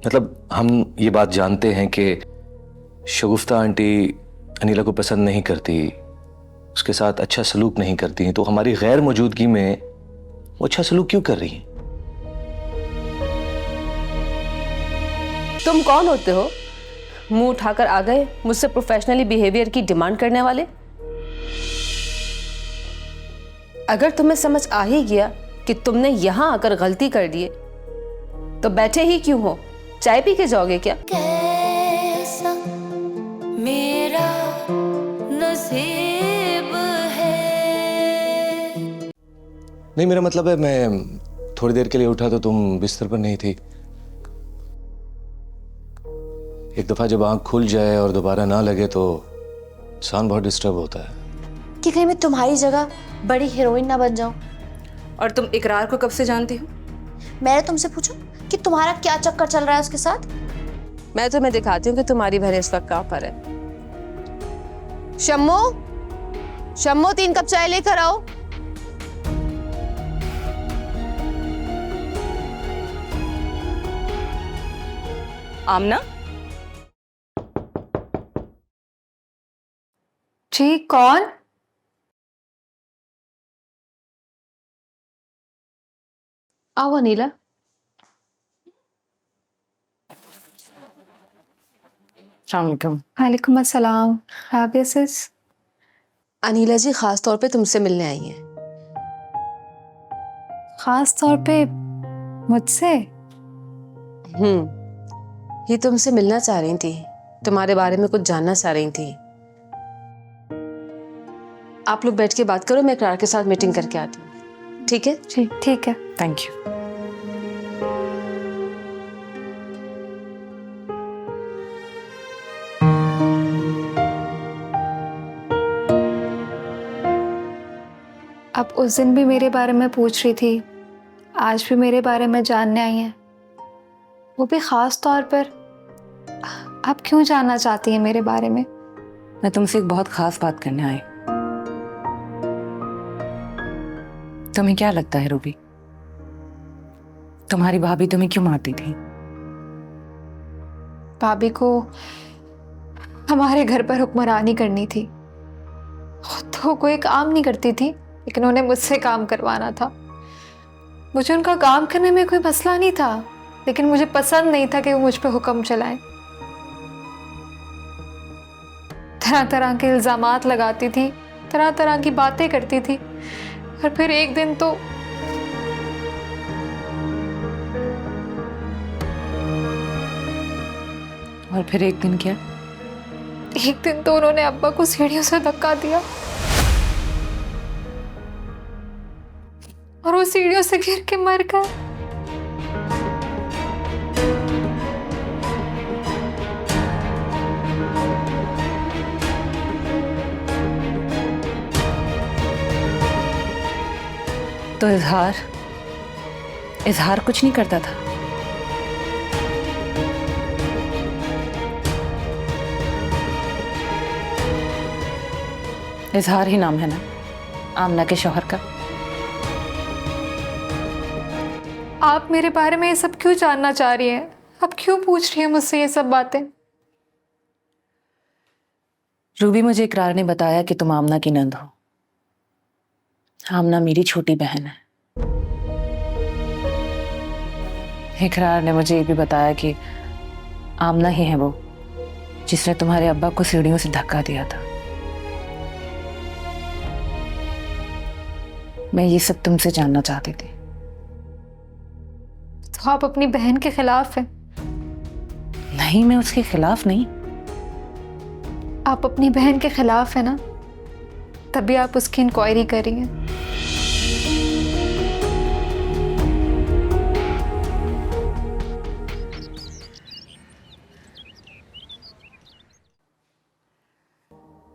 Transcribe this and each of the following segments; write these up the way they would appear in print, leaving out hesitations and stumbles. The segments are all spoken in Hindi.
मतलब हम ये बात जानते हैं कि शगुफ्ता आंटी अनीला को पसंद नहीं करती, उसके साथ अच्छा सलूक नहीं करती, तो हमारी गैर मौजूदगी में वो अच्छा सलूक क्यों कर रही हैं? तुम कौन होते हो? मुंह उठाकर आ गए मुझसे प्रोफेशनली बिहेवियर की डिमांड करने वाले। अगर तुम्हें समझ आ ही गया कि तुमने यहां आकर गलती कर दी है तो बैठे ही क्यों हो? चाय पी के जाओगे क्या? कैसा मेरा नसीब है। नहीं, मेरा मतलब है मैं थोड़ी देर के लिए उठा तो तुम बिस्तर पर नहीं थी। एक दफा जब आंख खुल जाए और दोबारा ना लगे तो इंसान बहुत डिस्टर्ब होता है। कि कहीं मैं तुम्हारी जगह बड़ी हीरोइन ना बन जाऊं। और तुम इकरार को कब से जानती हो? मैंने तुमसे पूछा कि तुम्हारा क्या चक्कर चल रहा है उसके साथ। मैं तुम्हें दिखाती हूँ कि तुम्हारी बहन इस वक्त कहाँ पर है। शम्मो, शम्मो 3 कप चाय लेकर आओ। आमना, जी कौन? आओ अनीला। वालेकुम अस्सलाम। राबिया सिस। अनीला जी खास तौर पे तुमसे मिलने आई हैं। खास तौर पे मुझसे? ये तुमसे मिलना चाह रही थी, तुम्हारे बारे में कुछ जानना चाह रही थी। आप लोग बैठ के बात करो, मैं इकरार के साथ मीटिंग करके आती हूँ। ठीक है? जी ठीक है। Thank you. अब उस दिन भी मेरे बारे में पूछ रही थी, आज भी मेरे बारे में जानने आई हैं, वो भी खास तौर पर। आप क्यों जानना चाहती हैं मेरे बारे में? मैं तुमसे एक बहुत खास बात करने आई। तुम्हें क्या लगता है रूबी, तुम्हारी भाभी तुम्हें क्यों मारती थी? भाभी को हमारे घर पर हुक्मरानी करनी थी। खुद तो कोई काम नहीं करती थी, लेकिन उन्हें मुझसे काम करवाना था। मुझे उनका काम करने में कोई मसला नहीं था, लेकिन मुझे पसंद नहीं था कि वो मुझ पे हुक्म चलाएं। तरह तरह के इल्जामात लगाती थी, तरह तरह की बातें करती थी, और फिर एक दिन तो और फिर एक दिन क्या? एक दिन तो उन्होंने अब्बा को सीढ़ियों से धक्का दिया और वो सीढ़ियों से गिर के मर गए। तो इजहार कुछ नहीं करता था? इजहार ही नाम है ना आमना के शौहर का? आप मेरे बारे में ये सब क्यों जानना चाह रही हैं? आप क्यों पूछ रही हैं मुझसे ये सब बातें? रूबी, मुझे इकरार ने बताया कि तुम आमना की नंद हो। आमना मेरी छोटी बहन है। इकरार ने मुझे ये भी बताया कि आमना ही है वो जिसने तुम्हारे अब्बा को सीढ़ियों से धक्का दिया था। मैं ये सब तुमसे जानना चाहती थी। तो आप अपनी बहन के खिलाफ हैं? नहीं, मैं उसके खिलाफ नहीं। आप अपनी बहन के खिलाफ है ना, तभी आप उसकी इंक्वायरी कर रही हैं।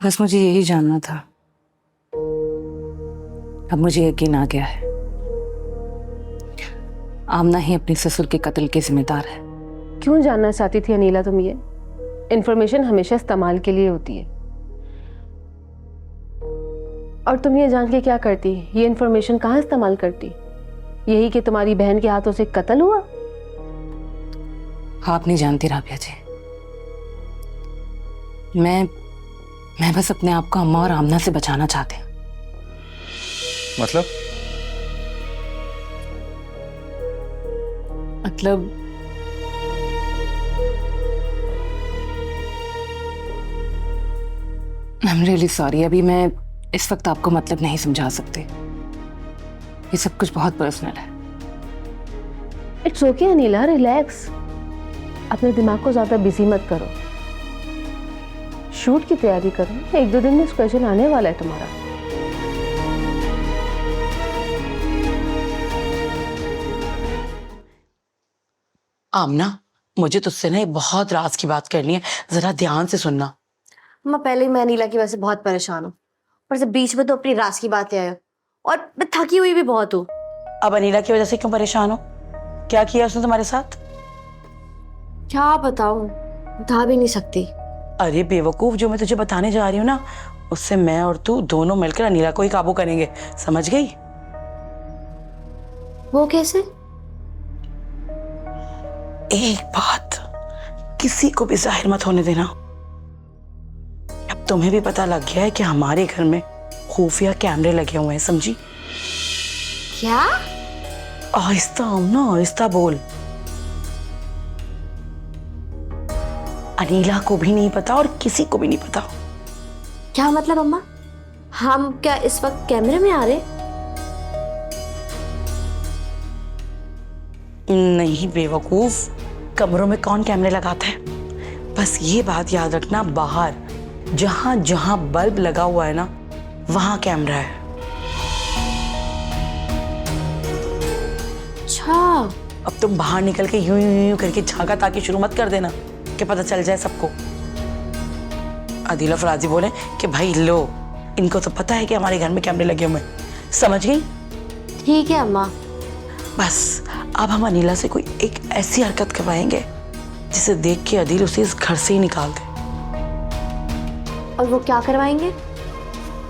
बस मुझे यही जानना था। अब मुझे यकीन आ गया है, आमना ही अपने ससुर के कत्ल के जिम्मेदार है। क्यों जानना चाहती थी अनीला तुम ये? इंफॉर्मेशन हमेशा इस्तेमाल के लिए होती है। और तुम ये जान के क्या करती? ये इंफॉर्मेशन कहाँ इस्तेमाल करती? यही कि तुम्हारी बहन के हाथों से कत्ल हुआ? आप नहीं जानती राबिया जी, मैं बस अपने आप को अम्मा और आमना से बचाना चाहती हूँ। मतलब आई एम रियली सॉरी, अभी मैं इस वक्त आपको मतलब नहीं समझा सकती। ये सब कुछ बहुत पर्सनल है। It's okay Anila, relax. अपने दिमाग को ज्यादा बिजी मत करो, शूट की तैयारी करो। 1-2 दिन में स्पेशल आने वाला है तुम्हारा। आमना, मुझे तुझसे ना एक बहुत राज की बात करनी है, जरा ध्यान से सुनना। मैं पहले ही मैं नीला की वजह से बहुत परेशान हूँ, पर से बीच में तो अपनी राज की बातें आए, और मैं थकी हुई भी बहुत हूँ। अब अनीला की वजह से क्यों परेशान हो? क्या किया उसने तुम्हारे साथ? क्या बताऊँ, बता भी नहीं सकती। अरे बेवकूफ, जो मैं तुझे बताने जा रही हूँ ना, उससे मैं और तू दोनों मिलकर अनीला को ही काबू करेंगे, समझ गई? वो कैसे? एक बात किसी को भी जाहिर मत होने देना। अब तुम्हें भी पता लग गया है कि हमारे घर में खुफिया कैमरे लगे हुए हैं, समझी? क्या? आहिस्ता आमना, आहिस्ता बोल। अनीला को भी नहीं पता और किसी को भी नहीं पता। क्या मतलब अम्मा? हम क्या इस वक्त कैमरे में आ रहे? नहीं बेवकूफ, कमरों में कौन कैमरे लगाता है? बस ये बात याद रखना, बाहर जहां जहां बल्ब लगा हुआ है ना, वहां कैमरा है। अच्छा, अब तुम बाहर निकल के यूं यूं यूं करके झांका ताकि शुरू मत कर देना कि पता चल जाए सबको। आदिल और फराजी बोले कि भाई लो, इनको तो पता है कि हमारे घर में कैमरे लगे हुए हैं, समझ गई? ठीक है अम्मा। बस अब हम अनीला से कोई एक ऐसी हरकत करवाएंगे जिसे देख के आदिल उसे इस घर से ही निकाल दे। और वो क्या करवाएंगे?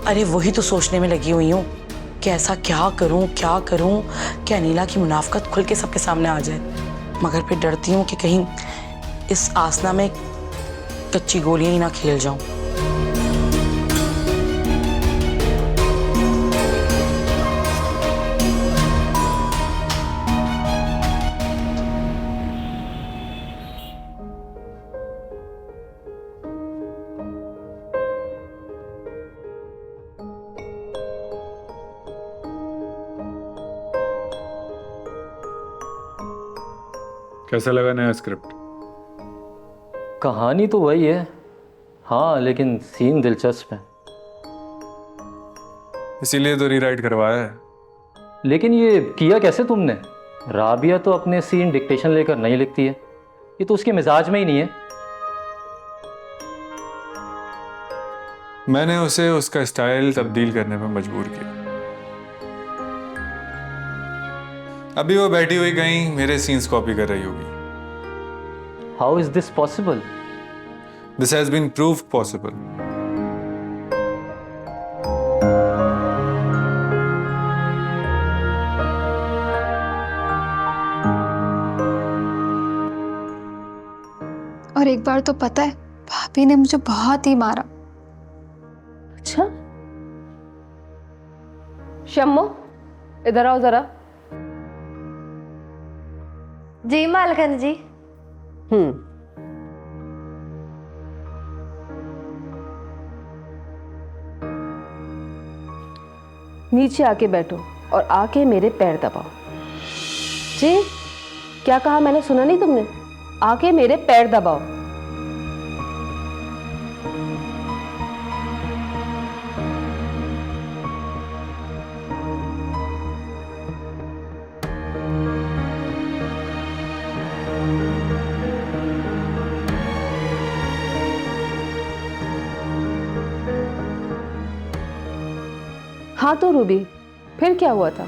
अरे वही तो सोचने में लगी हुई हूँ कि ऐसा क्या करूँ कि अनीला की मुनाफकत खुल के सबके सामने आ जाए, मगर फिर डरती हूँ कि कहीं इस आसना में कच्ची गोलियां ही ना खेल जाऊं। कैसा लगा नया स्क्रिप्ट? कहानी तो वही है, हाँ, लेकिन सीन दिलचस्प है। इसीलिए तो रीराइट करवाया है। लेकिन ये किया कैसे तुमने? राबिया तो अपने सीन डिक्टेशन लेकर नहीं लिखती है, ये तो उसके मिजाज में ही नहीं है। मैंने उसे उसका स्टाइल तब्दील करने में मजबूर किया। अभी वो बैठी हुई कहीं मेरे सीन्स कॉपी कर रही होगी। How is this possible? This has been proved possible. और एक बार तो पता है, भाभी ने मुझे बहुत ही मारा। अच्छा, शम्मो इधर आओ जरा। जी मालकन जी। नीचे आके बैठो और आके मेरे पैर दबाओ। जी, क्या कहा मैंने? सुना नहीं तुमने? आके मेरे पैर दबाओ। हाँ तो रूबी, फिर क्या हुआ था?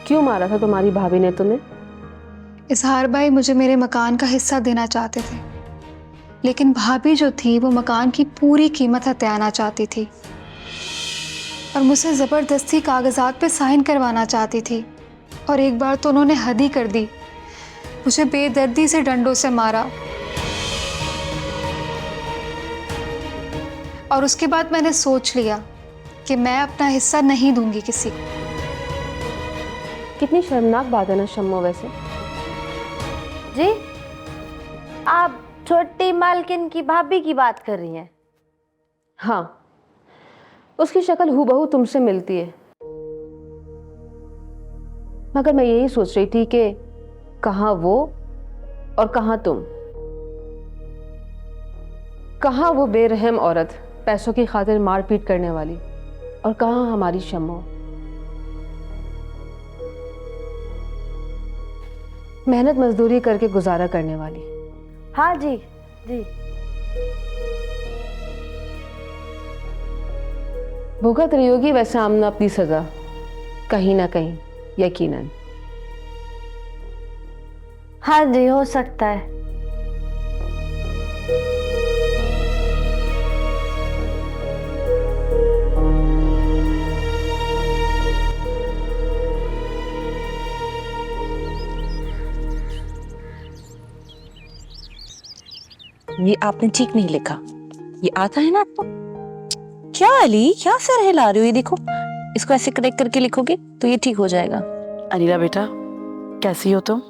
क्यों मारा था तुम्हारी भाभी ने तुम्हें? इजहार भाई मुझे मेरे मकान का हिस्सा देना चाहते थे, लेकिन भाभी जो थी वो मकान की पूरी कीमत हथियाना चाहती थी और मुझसे ज़बरदस्ती कागजात पे साइन करवाना चाहती थी और एक बार तो उन्होंने हद ही कर दी, मुझे बेदर्दी से डंडों से मारा। और उसके बाद मैंने सोच लिया कि मैं अपना हिस्सा नहीं दूंगी किसी को। कितनी शर्मनाक बात है ना शम्मो वैसे। जी, आप छोटी मालकिन की भाभी की बात कर रही हैं? हाँ, उसकी शक्ल हूबहू तुमसे मिलती है, मगर मैं यही सोच रही थी कि कहाँ वो और कहाँ तुम। कहाँ वो बेरहम औरत पैसों की खातिर मारपीट करने वाली, और कहाँ हमारी शम्मो मेहनत मजदूरी करके गुजारा करने वाली। हाँ जी जी। भुगत रही होगी वैसे आमना अपनी सजा, कहीं ना कहीं, यकीनन। हाँ जी, हो सकता है। ये आपने ठीक नहीं लिखा। ये आता है ना आपको? क्या अली, क्या सर हिला रही हो? ये देखो, इसको ऐसे करेक्ट करके लिखोगे तो ये ठीक हो जाएगा। अनिला बेटा, कैसी हो तुम?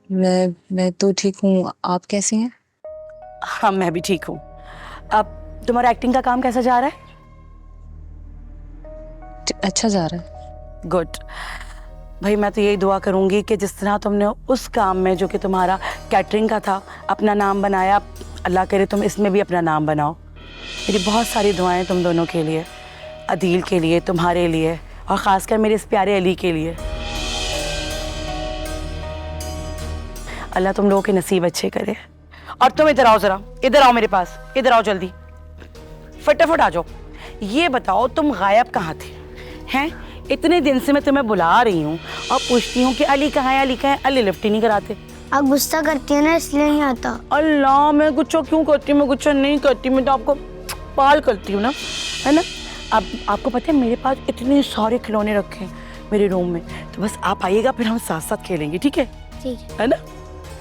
मैं तो ठीक हूँ, आप कैसी हैं? हाँ, मैं भी ठीक हूँ। अब तुम्हारा एक्टिंग का काम कैसा जा रहा है? अच्छा जा रहा है। गुड। भाई मैं तो यही दुआ करूंगी कि जिस तरह तुमने उस काम में जो कि तुम्हारा कैटरिंग का था अपना नाम बनाया, अल्लाह करे तुम इसमें भी अपना नाम बनाओ। मेरी बहुत सारी दुआएं तुम दोनों के लिए, अदील के लिए, तुम्हारे लिए, और ख़ासकर मेरे इस प्यारे अली के लिए। अल्लाह तुम लोगों के नसीब अच्छे करे। और तुम इधर आओ, ज़रा इधर आओ मेरे पास, इधर आओ जल्दी, फटाफट आ जाओ। ये बताओ तुम गायब कहाँ थे? हैं, इतने दिन से मैं तुम्हें बुला रही हूँ और पूछती हूँ कि अली कहाँ है, अली कहाँ है, अली लिफ्ट ही नहीं कराते। आप गुस्सा करती है ना, इसलिए नहीं आता। अल्लाह, मैं गुस्सा क्यों करती हूँ? मैं गुस्सा नहीं करती, मैं तो आपको पाल करती हूँ ना, है ना। अब आपको पता है मेरे पास इतने सारे खिलौने रखे हैं मेरे रूम में, तो बस आप आइएगा फिर हम साथ साथ खेलेंगे, ठीक है? ठीक है ना,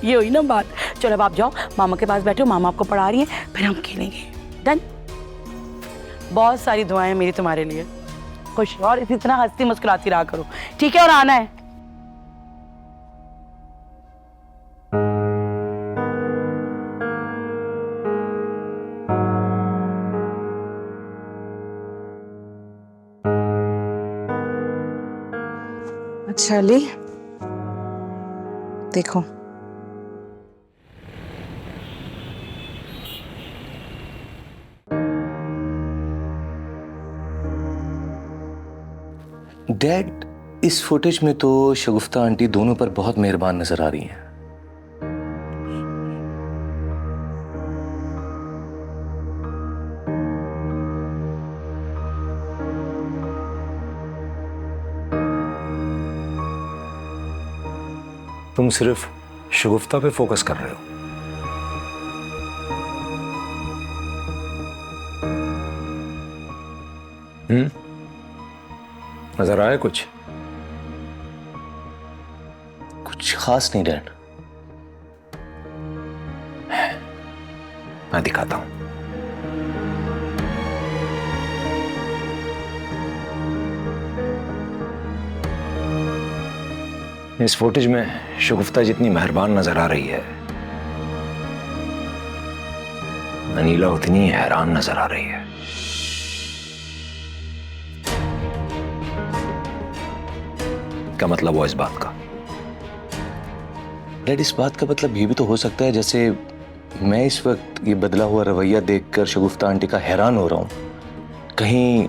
ये हुई ना बात। चलो अब आप जाओ, मामा के पास बैठो, मामा आपको पढ़ा रही हैं, फिर हम खेलेंगे। डन। बहुत सारी दुआएं मेरी तुम्हारे लिए। खुश और इसी तरह हंसती मुस्कुराती रहा करो, ठीक है? और आना है। अच्छा अली, देखो डैड, इस फुटेज में तो शगुफ्ता आंटी दोनों पर बहुत मेहरबान नजर आ रही हैं। तुम सिर्फ शगुफ्ता पे फोकस कर रहे हो। नजर आया कुछ? कुछ खास नहीं डैड। मैं दिखाता हूं। इस फुटेज में शगुफ्ता जितनी मेहरबान नजर आ रही है, अनीला उतनी हैरान नजर आ रही है। क्या मतलब हुआ इस बात का? डैड, इस बात का मतलब ये भी तो हो सकता है जैसे मैं इस वक्त ये बदला हुआ रवैया देखकर शगुफ्ता आंटी का हैरान हो रहा हूं, कहीं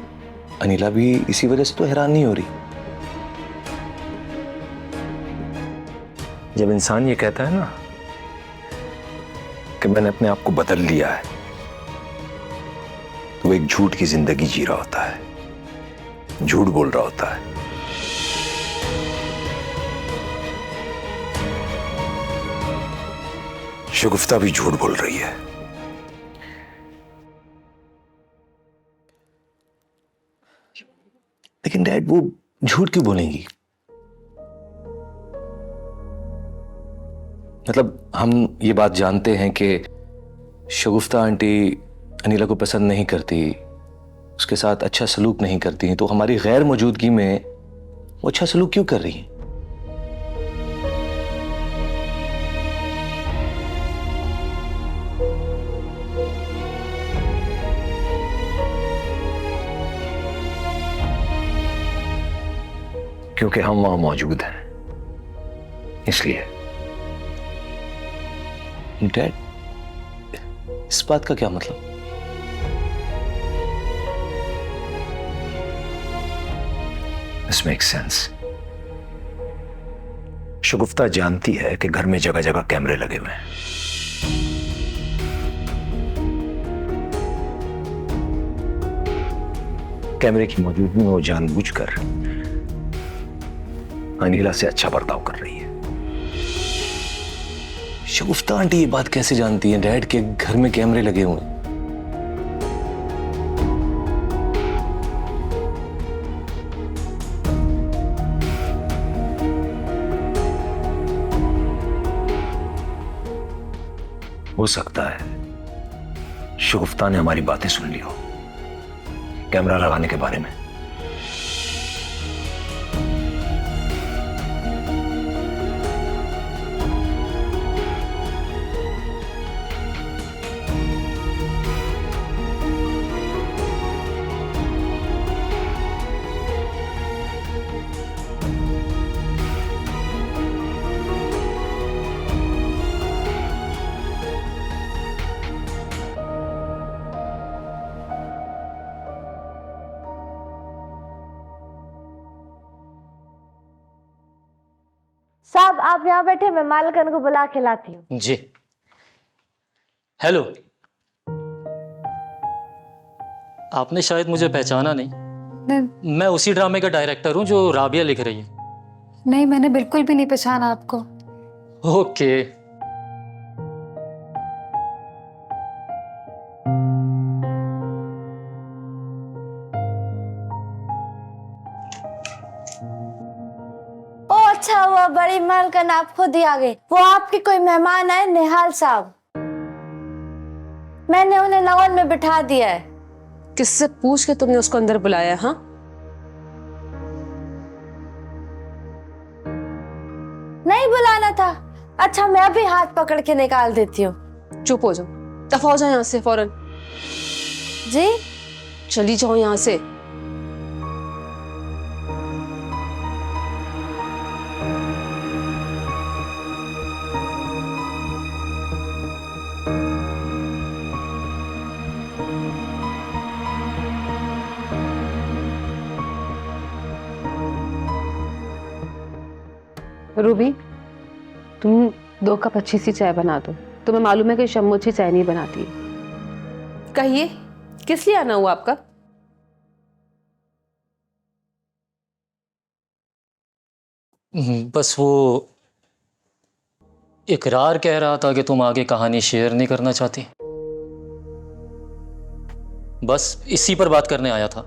अनीला भी इसी वजह से तो हैरान नहीं हो रही। जब इंसान ये कहता है ना कि मैंने अपने आप को बदल लिया है, तो वो एक झूठ की जिंदगी जी रहा होता है, झूठ बोल रहा होता है। शगुफ्ता भी झूठ बोल रही है। लेकिन डैड, वो झूठ क्यों बोलेंगी? मतलब हम ये बात जानते हैं कि शगुफ्ता आंटी अनीला को पसंद नहीं करती, उसके साथ अच्छा सलूक नहीं करती, तो हमारी गैर मौजूदगी में वो अच्छा सलूक क्यों कर रही हैं? क्योंकि हम वहां मौजूद हैं, इसलिए। डैड, इस बात का क्या मतलब? This make sense. शगुफ्ता जानती है कि घर में जगह जगह कैमरे लगे हुए हैं। कैमरे की मौजूदगी में वो जानबूझकर अनीला से अच्छा बर्ताव कर रही है। शगुफ्ता आंटी ये बात कैसे जानती है डैड के घर में कैमरे लगे हुए हैं? हो सकता है शगुफ्ता ने हमारी बातें सुन ली हो कैमरा लगाने के बारे में। साहब आप यहाँ बैठे, मैं मालकन को बुला के लाती हूँ। जी। हेलो, आपने शायद मुझे पहचाना नहीं। मैं उसी ड्रामे का डायरेक्टर हूँ जो राबिया लिख रही है। नहीं, मैंने बिल्कुल भी नहीं पहचाना आपको। ओके। अच्छा हुआ बड़ी मालकन आप खुद ही आ गए। वो आपके कोई मेहमान आए, निहाल साहब। मैंने उन्हें लॉन में बिठा दिया है। किससे पूछ के तुमने उसको अंदर बुलाया? हाँ, नहीं बुलाना था। अच्छा मैं अभी हाथ पकड़ के निकाल देती हूँ। चुप हो जाओ, दफा हो जाओ यहाँ से फौरन। जी चली जाओ यहाँ से। रूबी, तुम 2 कप अच्छी सी चाय बना दो। तुम्हें मालूम है कि शम्मू अच्छी चाय नहीं बनाती है। कहिए, किस लिए आना हुआ आपका? बस वो इकरार कह रहा था कि तुम आगे कहानी शेयर नहीं करना चाहती। बस इसी पर बात करने आया था।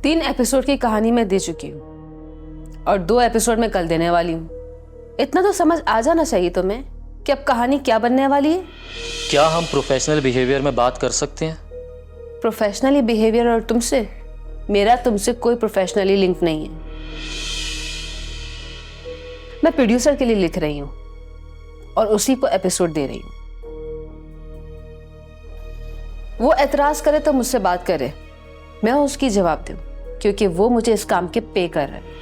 3 एपिसोड की कहानी मैं दे चुकी हूँ और 2 एपिसोड में कल देने वाली हूँ। इतना तो समझ आ जाना चाहिए तुम्हें कि अब कहानी क्या बनने वाली है। क्या हम प्रोफेशनल बिहेवियर में बात कर सकते हैं? प्रोफेशनली बिहेवियर और तुमसे, मेरा तुमसे कोई प्रोफेशनली लिंक नहीं है। मैं प्रोड्यूसर के लिए लिख रही हूँ और उसी को एपिसोड दे रही हूँ। वो एतराज करे तो मुझसे बात करे, मैं उसकी जवाब दूँ, क्योंकि वो मुझे इस काम के पे कर रहा है।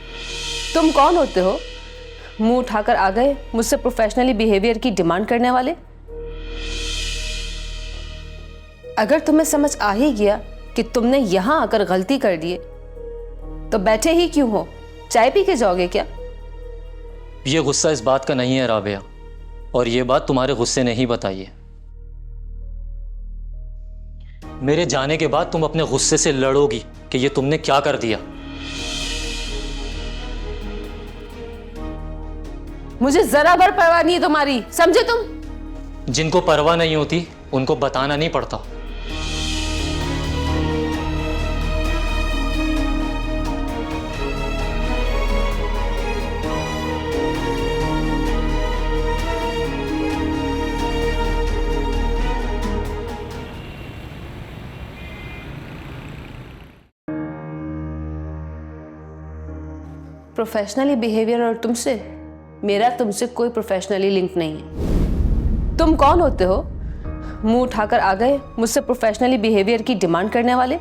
तुम कौन होते हो मुंह उठाकर आ गए मुझसे प्रोफेशनली बिहेवियर की डिमांड करने वाले? अगर तुम्हें समझ आ ही गया कि तुमने यहां आकर गलती कर दी है, तो बैठे ही क्यों हो? चाय पी के जाओगे क्या? ये गुस्सा इस बात का नहीं है राबिया, और ये बात तुम्हारे गुस्से ने ही बताई है। मेरे जाने के बाद तुम अपने गुस्से से लड़ोगी कि ये तुमने क्या कर दिया। मुझे जरा भर परवाह नहीं है तुम्हारी, समझे तुम? जिनको परवाह नहीं होती उनको बताना नहीं पड़ता। प्रोफेशनली बिहेवियर और तुमसे, मेरा तुमसे कोई प्रोफेशनली लिंक नहीं है। तुम कौन होते हो मुंह उठाकर आ गए मुझसे प्रोफेशनली बिहेवियर की डिमांड करने वाले?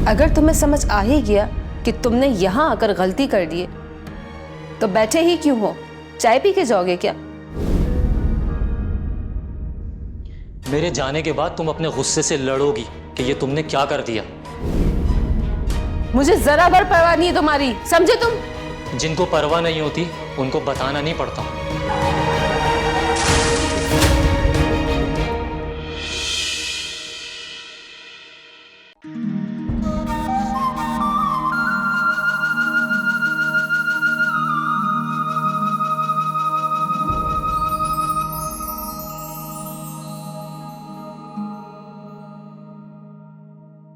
अगर तुम्हें समझ आ ही गया कि तुमने यहां आकर गलती कर दी है तो बैठे ही क्यों हो? चाय पी के जाओगे क्या? मेरे जाने के बाद तुम अपने गुस्से से लड़ोगी कि ये तुमने क्या कर दिया। मुझे जरा भर परवाह नहीं है तुम्हारी, समझे तुम? जिनको परवाह नहीं होती उनको बताना नहीं पड़ता।